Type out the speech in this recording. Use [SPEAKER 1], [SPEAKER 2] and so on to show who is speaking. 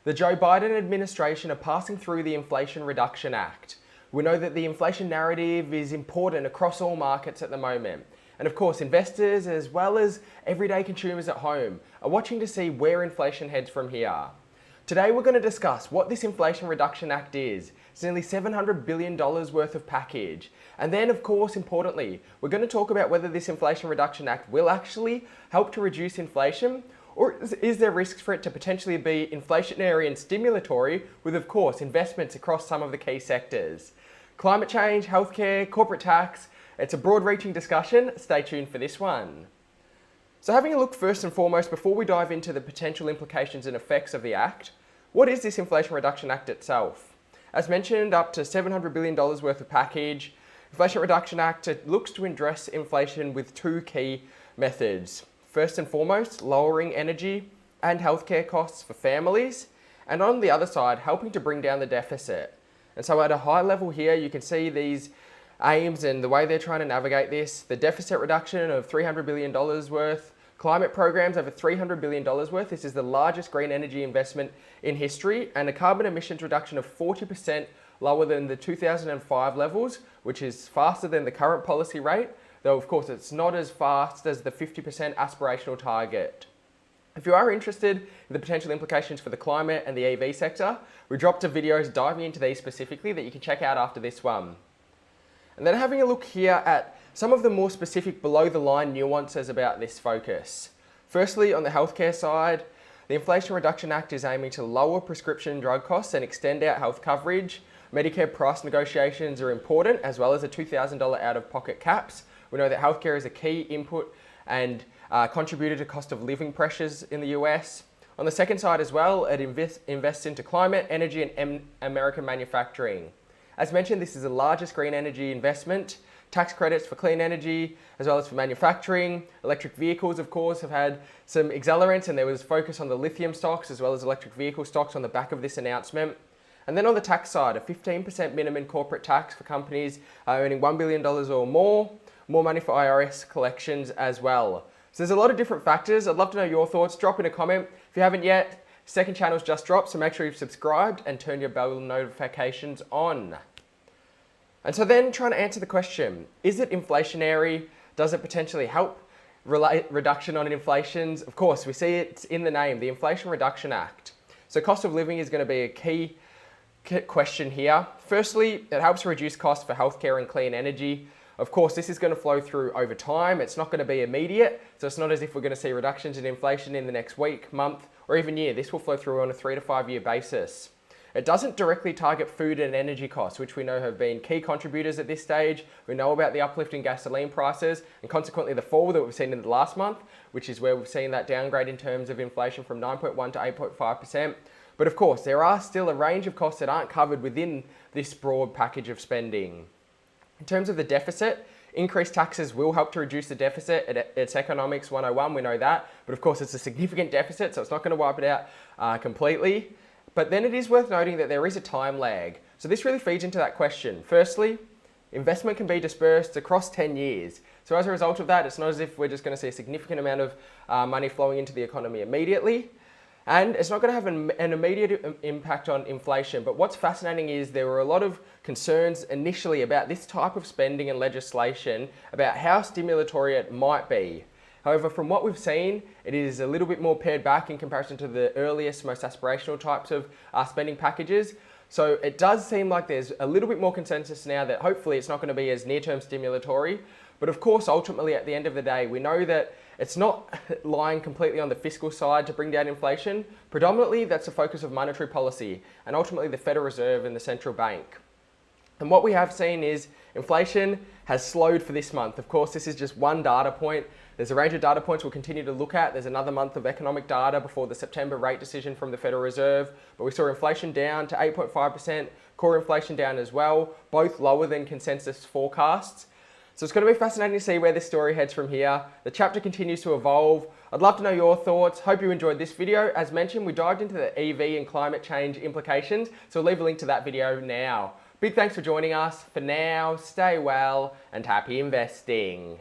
[SPEAKER 1] The Joe Biden administration are passing through the Inflation Reduction Act. We know that the inflation narrative is important across all markets at the moment. And of course, investors as well as everyday consumers at home are watching to see where inflation heads from here. Today we're going to discuss what this Inflation Reduction Act is. It's nearly $700 billion worth of package. And then of course, importantly, we're going to talk about whether this Inflation Reduction Act will actually help to reduce inflation, or is there risks for it to potentially be inflationary and stimulatory with, of course, investments across some of the key sectors. Climate change, healthcare, corporate tax, it's a broad-reaching discussion. Stay tuned for this one. So having a look first and foremost, before we dive into the potential implications and effects of the Act, what is this Inflation Reduction Act itself? As mentioned, up to $700 billion worth of package. Inflation Reduction Act, it looks to address inflation with two key methods. First and foremost, lowering energy and healthcare costs for families, and on the other side, helping to bring down the deficit. And so at a high level here, you can see these aims and the way they're trying to navigate this. The deficit reduction of $300 billion worth, climate programs over $300 billion worth. This is the largest green energy investment in history, and a carbon emissions reduction of 40% lower than the 2005 levels, which is faster than the current policy rate, though of course it's not as fast as the 50% aspirational target. If you are interested in the potential implications for the climate and the EV sector, we dropped a videos diving into these specifically that you can check out after this one. And then having a look here at some of the more specific below the line nuances about this focus. Firstly, on the healthcare side, the Inflation Reduction Act is aiming to lower prescription drug costs and extend out health coverage. Medicare price negotiations are important, as well as the $2,000 out-of-pocket caps. We know that healthcare is a key input and contributor to cost of living pressures in the US. On the second side as well, it invests into climate, energy and American manufacturing. As mentioned, this is the largest green energy investment. Tax credits for clean energy, as well as for manufacturing. Electric vehicles, of course, have had some accelerants, and there was focus on the lithium stocks as well as electric vehicle stocks on the back of this announcement. And then on the tax side, a 15% minimum corporate tax for companies earning $1 billion or more money for IRS collections as well. So there's a lot of different factors. I'd love to know your thoughts. Drop in a comment. If you haven't yet, second channel's just dropped, so make sure you've subscribed and turn your bell notifications on. And so then trying to answer the question, is it inflationary? Does it potentially help reduction on inflations? Of course, we see it's in the name, the Inflation Reduction Act. So cost of living is going to be a key question here. Firstly, it helps reduce costs for healthcare and clean energy. Of course, this is going to flow through over time. It's not going to be immediate, so it's not as if we're going to see reductions in inflation in the next week, month, or even year. This will flow through on a 3 to 5 year basis. It doesn't directly target food and energy costs, which we know have been key contributors at this stage. We know about the uplift in gasoline prices and consequently the fall that we've seen in the last month, which is where we've seen that downgrade in terms of inflation from 9.1 to 8.5%. But of course, there are still a range of costs that aren't covered within this broad package of spending. In terms of the deficit, increased taxes will help to reduce the deficit. It's economics 101, we know that. But of course, it's a significant deficit, so it's not going to wipe it out completely. But then it is worth noting that there is a time lag. So this really feeds into that question. Firstly, investment can be dispersed across 10 years. So as a result of that, it's not as if we're just going to see a significant amount of money flowing into the economy immediately. And it's not going to have an immediate impact on inflation. But what's fascinating is there were a lot of concerns initially about this type of spending and legislation, about how stimulatory it might be. However, from what we've seen, it is a little bit more pared back in comparison to the earliest, most aspirational types of spending packages. So it does seem like there's a little bit more consensus now that hopefully it's not going to be as near-term stimulatory. But of course, ultimately, at the end of the day, we know that it's not lying completely on the fiscal side to bring down inflation. Predominantly, that's the focus of monetary policy and ultimately the Federal Reserve and the central bank. And what we have seen is inflation has slowed for this month. Of course, this is just one data point. There's a range of data points we'll continue to look at. There's another month of economic data before the September rate decision from the Federal Reserve. But we saw inflation down to 8.5%, core inflation down as well, both lower than consensus forecasts. So it's going to be fascinating to see where this story heads from here. The chapter continues to evolve. I'd love to know your thoughts. Hope you enjoyed this video. As mentioned, we dived into the EV and climate change implications, so we'll leave a link to that video now. Big thanks for joining us. For now, stay well and happy investing.